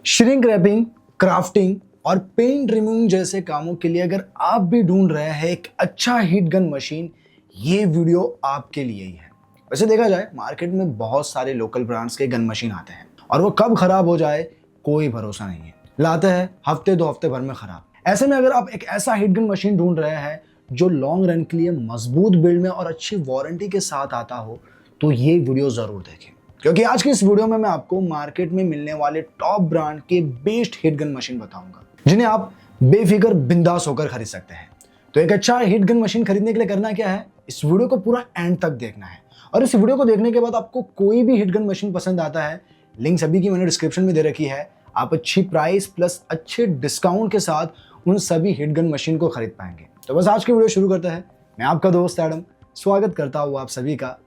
Shrink wrapping, crafting और paint removing जैसे कामों के लिए अगर आप भी ढूंढ रहे हैं एक अच्छा हीट गन मशीन, ये वीडियो आपके लिए ही है। वैसे देखा जाए मार्केट में बहुत सारे लोकल ब्रांड्स के गन मशीन आते हैं और वो कब खराब हो जाए कोई भरोसा नहीं है। लाते हैं हफ्ते दो हफ्ते भर में खराब। ऐसे में अगर आप एक ऐसा हीट गन मशीन ढूंढ रहे हैं जो लॉन्ग रन के लिए मजबूत बिल्ड में और अच्छी वारंटी के साथ आता हो, तो ये वीडियो जरूर देखें, क्योंकि आज की इस वीडियो में मैं आपको मार्केट में मिलने वाले टॉप ब्रांड के बेस्ट हिट गन मशीन बताऊंगा जिन्हें आप बेफिक्र बिंदास होकर खरीद सकते हैं। तो एक अच्छा हिट गन मशीन खरीदने के लिए करना क्या है, इस वीडियो को पूरा एंड तक देखना है। और इस वीडियो को देखने के बाद आपको कोई भी हिट गन मशीन पसंद आता है, लिंक सभी की मैंने डिस्क्रिप्शन में दे रखी है। आप अच्छी प्राइस प्लस अच्छे डिस्काउंट के साथ उन सभी हिट गन मशीन को खरीद पाएंगे। तो बस आज की वीडियो शुरू करते हैं। मैं आपका दोस्त एडम स्वागत करता हूँ आप सभी का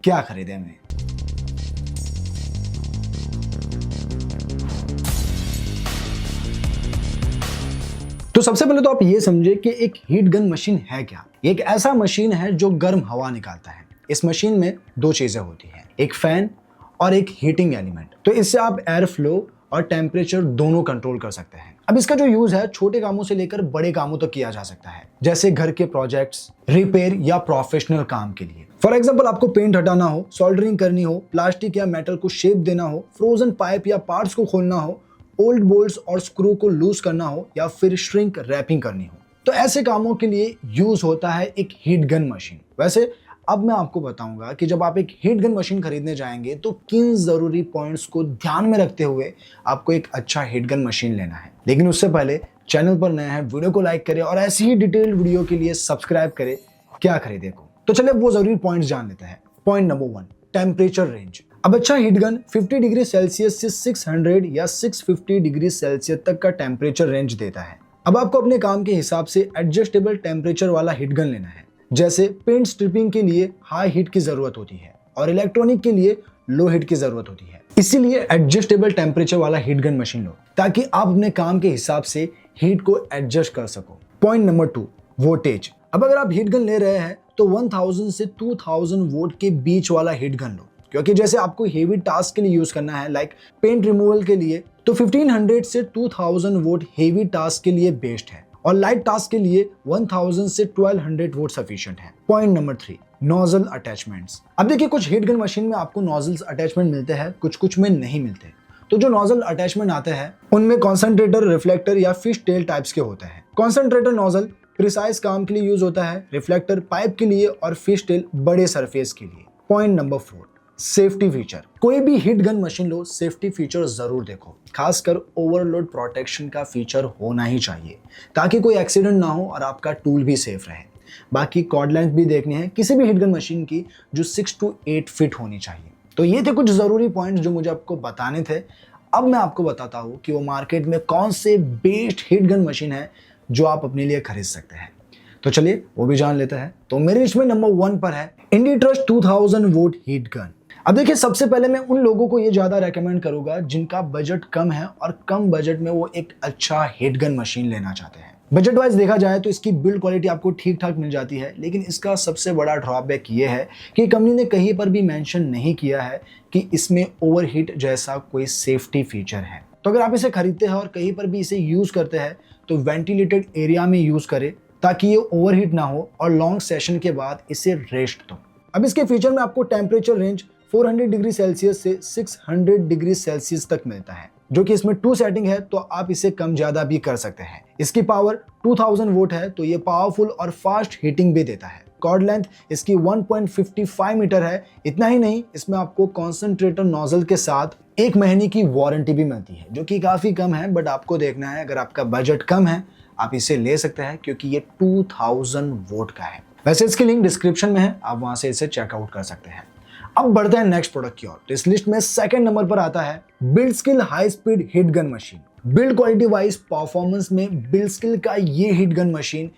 क्या खरीदे में। तो सबसे पहले तो आप ये समझे कि एक हीट गन मशीन है क्या। एक ऐसा मशीन है जो गर्म हवा निकालता है। इस मशीन में दो चीजें होती हैं, एक फैन और एक हीटिंग एलिमेंट। तो इससे आप एयर फ्लो और टेम्परेचर दोनों कंट्रोल कर सकते हैं। अब इसका जो यूज है छोटे कामों से लेकर बड़े कामों तक किया जा सकता है, जैसे घर के प्रोजेक्ट्स, रिपेयर या प्रोफेशनल काम के लिए। फॉर एग्जाम्पल आपको पेंट हटाना हो, सोल्डरिंग करनी हो, प्लास्टिक या मेटल को शेप देना हो, फ्रोजन पाइप या पार्ट्स को खोलना हो, ओल्ड बोल्ट्स और स्क्रू को लूज करना हो या फिर श्रिंक रैपिंग करनी हो, तो ऐसे कामों के लिए यूज होता है एक हीट गन मशीन। वैसे अब मैं आपको बताऊंगा कि जब आप एक हीट गन मशीन खरीदने जाएंगे तो किन जरूरी पॉइंट्स को ध्यान में रखते हुए आपको एक अच्छा हीट गन मशीन लेना है। लेकिन उससे पहले चैनल पर नया है, वीडियो को लाइक करें और ऐसी ही डिटेल्ड वीडियो के लिए सब्सक्राइब करें क्या खरीदे को। तो चलिए वो जरूरी पॉइंट्स जान लेते हैं। Point number 1, temperature range. अब अच्छा हीट गन 50 डिग्री सेल्सियस से 600 या 650 डिग्री सेल्सियस तक का टेम्परेचर रेंज देता है। अब आपको अपने काम के हिसाब से एडजस्टेबल टेम्परेचर वाला हीट गन लेना है। जैसे पेंट स्ट्रिपिंग के लिए हाई हीट की जरूरत होती है और इलेक्ट्रॉनिक के लिए लो हीट की जरूरत होती है, इसीलिए एडजस्टेबल टेम्परेचर वाला हीट गन मशीन लो ताकि आप अपने काम के हिसाब से हीट को एडजस्ट कर सको। Point number 2, voltage. अब अगर आप हीट गन ले रहे हैं तो 1000 से 2000 वोल्ट के बीच वाला हीट गन लो, क्योंकि जैसे आपको हेवी टास्क के लिए यूज करना है लाइक पेंट रिमूवल के लिए, तो 1500 से 2000 वोल्ट हेवी टास्क के लिए बेस्ट है और लाइट टास्क के लिए 1000 से 1200 वोल्ट सफिशिएंट है। Point number 3, nozzle attachments. अब देखिए कुछ हीट गन मशीन में आपको नोजल्स अटैचमेंट मिलते हैं, कुछ में नहीं मिलते। तो जो नोजल अटैचमेंट आते हैं उनमें कॉन्सेंट्रेटर, रिफ्लेक्टर या फिश टेल टाइप्स के होते हैं। कॉन्सेंट्रेटर नोजल प्रिसाइज काम के लिए यूज होता है, रिफ्लेक्टर पाइप के लिए और फिश टेल बड़े सरफेस के लिए। Point number 4, safety feature. कोई भी हिट गन मशीन लो, सेफ्टी फीचर जरूर देखो। खासकर ओवरलोड प्रोटेक्शन का फीचर होना ही चाहिए ताकि कोई एक्सीडेंट ना हो और आपका टूल भी सेफ रहे। बाकी कॉर्ड लेंथ भी देखनी है किसी भी हिट गन मशीन की, जो 6 to 8 फीट होनी चाहिए। तो ये थे कुछ जरूरी पॉइंट्स जो मुझे आपको बताने थे। अब मैं आपको बताता हूँ कि वो मार्केट में कौन से बेस्ट हिट गन मशीन है जो आप अपने लिए खरीद सकते हैं। तो चलिए वो भी जान लेते हैं। तो मेरे लिस्ट में नंबर 1 पर है इंडिट्रस्ट 2000 वोल्ट हीट गन। अब देखिए सबसे पहले मैं उन लोगों को ये ज्यादा रेकमेंड करूंगा जिनका बजट कम है और कम बजट में वो एक अच्छा हीट गन मशीन लेना चाहते हैं। बजट वाइज देखा जाए तो इसकी बिल्ड क्वालिटी आपको ठीक ठाक मिल जाती है, लेकिन इसका सबसे बड़ा ड्रॉबैक ये है कि कंपनी ने कहीं पर भी मेंशन नहीं किया है कि इसमें ओवरहीट जैसा कोई सेफ्टी फीचर है। तो अगर आप इसे खरीदते हैं और कहीं पर भी इसे यूज करते हैं तो वेंटिलेटेड एरिया में यूज करें ताकि ये ओवरहीट ना हो और लॉन्ग सेशन के बाद इसे रेस्ट दो। अब इसके फीचर में आपको टेम्परेचर रेंज 400 डिग्री सेल्सियस से 600 डिग्री सेल्सियस तक मिलता है, जो कि इसमें 2 सेटिंग है तो आप इसे कम ज्यादा भी कर सकते हैं। इसकी पावर 2000 वोल्ट है तो ये पावरफुल और फास्ट हीटिंग भी देता है। कॉर्ड लेंथ इसकी 1.55 मीटर है। इतना ही नहीं, इसमें आपको कॉन्सेंट्रेटर नोजल के साथ 1 महीने की वारंटी भी मिलती है, जो कि काफी कम है, बट आपको देखना है अगर आपका बजट कम है आप इसे ले सकते हैं क्योंकि ये 2000 वोल्ट का है। वैसे इसकी लिंक डिस्क्रिप्शन में है, आप वहां से इसे चेकआउट कर सकते हैं। अब बढ़ते हैं नेक्स्ट प्रोडक्ट की ओर। तो इस लिस्ट में सेकंड नंबर पर आता है build skill high speed hit gun machine. Build quality wise performance में बिल्ड स्किल का ये हिट गन मशीन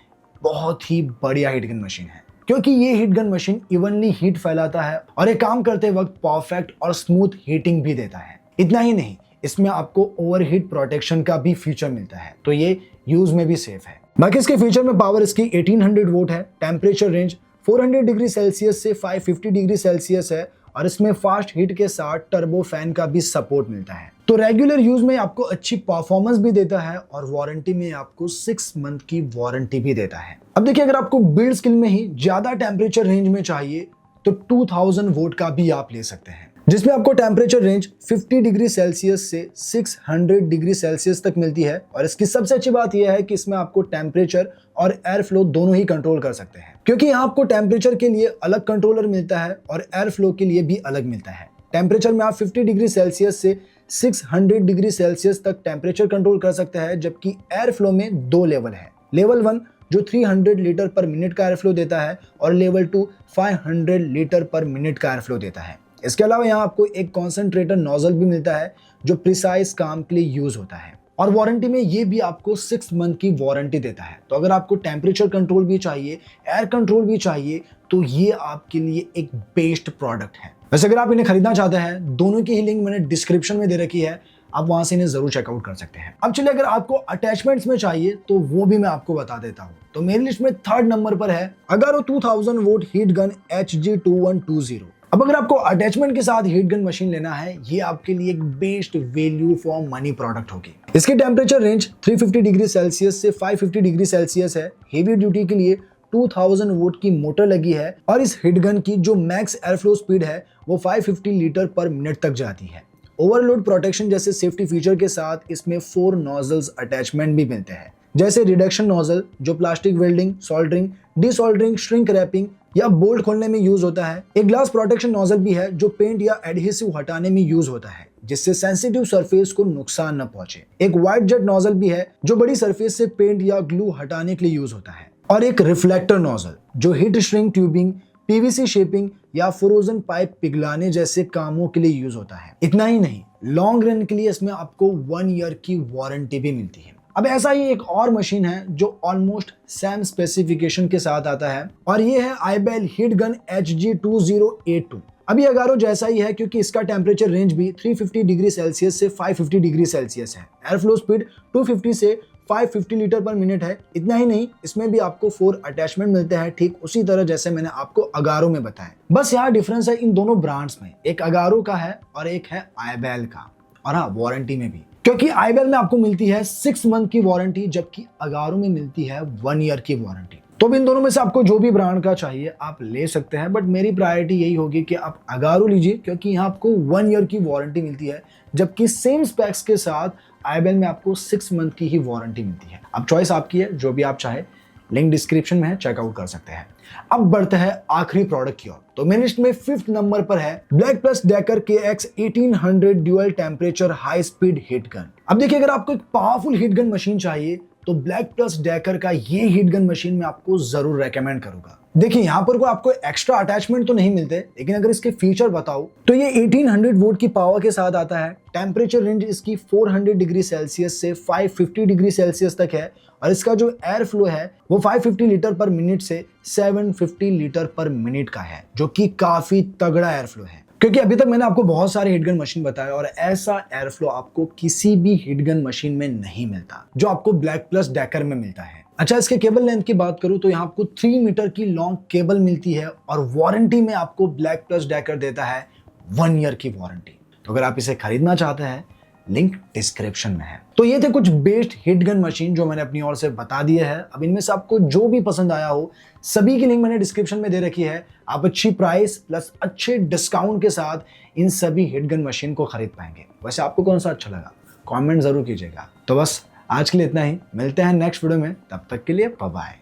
बहुत ही बढ़िया हिट गन मशीन है, क्योंकि ये hit gun machine evenly heat फैलाता है और ये काम करते वक्त परफेक्ट और स्मूथ हीटिंग भी देता है। इतना ही नहीं, इसमें आपको ओवरहीट प्रोटेक्शन का भी फीचर मिलता है, तो ये यूज में भी सेफ है। बाकी इसके फीचर में पावर इसकी 1800 वोल्ट है, टेम्परेचर रेंज 400 डिग्री सेल्सियस से 550 डिग्री सेल्सियस है और इसमें फास्ट हीट के साथ टर्बो फैन का भी सपोर्ट मिलता है। तो रेगुलर यूज में आपको अच्छी परफॉर्मेंस भी देता है और वारंटी में आपको 6 मंथ की वारंटी भी देता है। अब देखिए, अगर आपको बिल्ड स्किल में ही ज्यादा टेम्परेचर रेंज में चाहिए तो 2000 वोट का भी आप ले सकते हैं, जिसमें आपको टेम्परेचर रेंज 50 डिग्री सेल्सियस से 600 डिग्री सेल्सियस तक मिलती है। और इसकी सबसे अच्छी बात यह है कि इसमें आपको टेम्परेचर और एयर फ्लो दोनों ही कंट्रोल कर सकते हैं, क्योंकि यहाँ आपको टेम्परेचर के लिए अलग कंट्रोलर मिलता है और एयर फ्लो के लिए भी अलग मिलता है। टेम्परेचर में आप 50 डिग्री सेल्सियस से 600 डिग्री सेल्सियस तक टेम्परेचर कंट्रोल कर सकते हैं, जबकि एयर फ्लो में 2 लेवल है। लेवल 1 जो 300 लीटर पर मिनट का एयर फ्लो देता है और लेवल 2 500 लीटर पर मिनट का एयर फ्लो देता है। इसके अलावा यहाँ आपको एक कॉन्सेंट्रेटर नोजल भी मिलता है जो प्रिसाइज काम के लिए यूज होता है। और वारंटी में ये भी आपको 6 मंथ की वारंटी देता है। तो अगर आपको टेम्परेचर कंट्रोल भी चाहिए, एयर कंट्रोल भी चाहिए, तो ये आपके लिए एक बेस्ट प्रोडक्ट है। वैसे अगर आप इन्हें खरीदना चाहते हैं, दोनों की ही लिंक मैंने डिस्क्रिप्शन में दे रखी है, आप वहां से इन्हें जरूर चेकआउट कर सकते हैं। अब चलिए, अगर आपको अटैचमेंट्स में चाहिए तो वो भी मैं आपको बता देता हूँ। तो मेरी लिस्ट में 3rd नंबर पर है Agaro 2000 vote heat gun HG2120। अब अगर आपको अटैचमेंट के साथ हीट गन मशीन लेना है, ये आपके लिए एक best value for money product होगी। इसकी टेम्परेचर रेंज 350 डिग्री सेल्सियस से 550 डिग्री सेल्सियस है। हेवी ड्यूटी के लिए 2000 वोट की मोटर लगी है और इस हीट गन की जो मैक्स एयर फ्लो स्पीड है वो 550 लीटर पर मिनट तक जाती है। ओवरलोड प्रोटेक्शन जैसे सेफ्टी फीचर के साथ इसमें 4 नोजल्स अटैचमेंट भी मिलते हैं, जैसे रिडक्शन नोजल जो plastic welding, soldering, desoldering, shrink wrapping या बोल्ट खोलने में यूज होता है। एक ग्लास प्रोटेक्शन नोजल भी है जो पेंट या एडहेसिव हटाने में यूज होता है, जिससे सेंसिटिव सरफेस को नुकसान न पहुंचे। एक व्हाइट जेट नोजल भी है जो बड़ी सरफेस से पेंट या ग्लू हटाने के लिए यूज होता है। और एक रिफ्लेक्टर नोजल जो heat shrink tubing, PVC shaping या फ्रोजन पाइप पिघलाने जैसे कामों के लिए यूज होता है। इतना ही नहीं, लॉन्ग रन के लिए इसमें आपको 1 ईयर की वारंटी भी मिलती है। अब ऐसा ही एक और मशीन है जो ऑलमोस्ट सेम स्पेसिफिकेशन के साथ आता है और ये है आईबेल हीट गन HG2082। अभी अगारो जैसा ही है, क्योंकि इसका टेम्परेचर रेंज भी 350 डिग्री सेल्सियस से 550 डिग्री सेल्सियस है। एयर फ्लो स्पीड 250 से 550 लीटर पर मिनट है। इतना ही नहीं, इसमें भी आपको 4 अटैचमेंट मिलते हैं, ठीक उसी तरह जैसे मैंने आपको अगारो में बताया। बस यहाँ डिफरेंस है इन दोनों ब्रांड्स में, एक अगारो का है और एक है आईबेल का। और हाँ, वारंटी में भी, क्योंकि आईबेल में आपको मिलती है 6 मंथ की वारंटी, जबकि अगारो में मिलती है 1 ईयर की वारंटी। तो इन दोनों में से आपको जो भी ब्रांड का चाहिए आप ले सकते हैं, बट मेरी प्रायोरिटी यही होगी कि आप अगारो लीजिए, क्योंकि यहाँ आपको 1 ईयर की वारंटी मिलती है, जबकि सेम स्पेक्स के साथ आईबेल में आपको 6 मंथ की ही वारंटी मिलती है। अब चॉइस आपकी है, जो भी आप चाहे, लिंक डिस्क्रिप्शन में है, चेकआउट कर सकते हैं। अब बढ़ते हैं आखिरी प्रोडक्ट की ओर। तो मेरी लिस्ट में 5th नंबर पर है black plus decker KX 1800 dual temperature high speed heat gun. अब देखिए, अगर आपको एक पावरफुल हीट गन मशीन चाहिए तो ब्लैक प्लस डेकर का ये हीट गन मशीन मैं आपको जरूर रेकमेंड करूंगा। देखिए, यहाँ पर कोई आपको एक्स्ट्रा अटैचमेंट तो नहीं मिलते, लेकिन अगर इसके फीचर बताऊं तो ये 1800 वोट की पावर के साथ आता है। टेम्परेचर रेंज इसकी 400 डिग्री सेल्सियस से 550 डिग्री सेल्सियस तक है और इसका जो एयर फ्लो है वो 550 लीटर पर मिनट से 750 लीटर पर मिनट का है, जो कि काफी तगड़ा एयर फ्लो है। क्योंकि अभी तक मैंने आपको बहुत सारे हीट गन मशीन बताए और ऐसा एयर फ्लो आपको किसी भी हीट गन मशीन में नहीं मिलता जो आपको ब्लैक प्लस डेकर में मिलता है। अच्छा, इसके केबल लेंथ की बात करूं तो यहाँ आपको 3 मीटर की लॉन्ग केबल मिलती है और वारंटी में आपको ब्लैक प्लस डेकर देता है 1 ईयर की वारंटी। तो अगर आप इसे खरीदना चाहते हैं, लिंक डिस्क्रिप्शन में है। तो ये थे कुछ बेस्ट हिट गन मशीन जो मैंने अपनी ओर से बता दिए हैं। अब इनमें से आपको जो भी पसंद आया हो, सभी की लिंक मैंने डिस्क्रिप्शन में दे रखी है। आप अच्छी प्राइस प्लस अच्छे डिस्काउंट के साथ इन सभी हिट गन मशीन को खरीद पाएंगे। वैसे आपको कौन सा अच्छा लगा, कमेंट जरूर कीजिएगा। तो बस आज के लिए इतना ही, मिलते हैं नेक्स्ट वीडियो में, तब तक के लिए बाय बाय।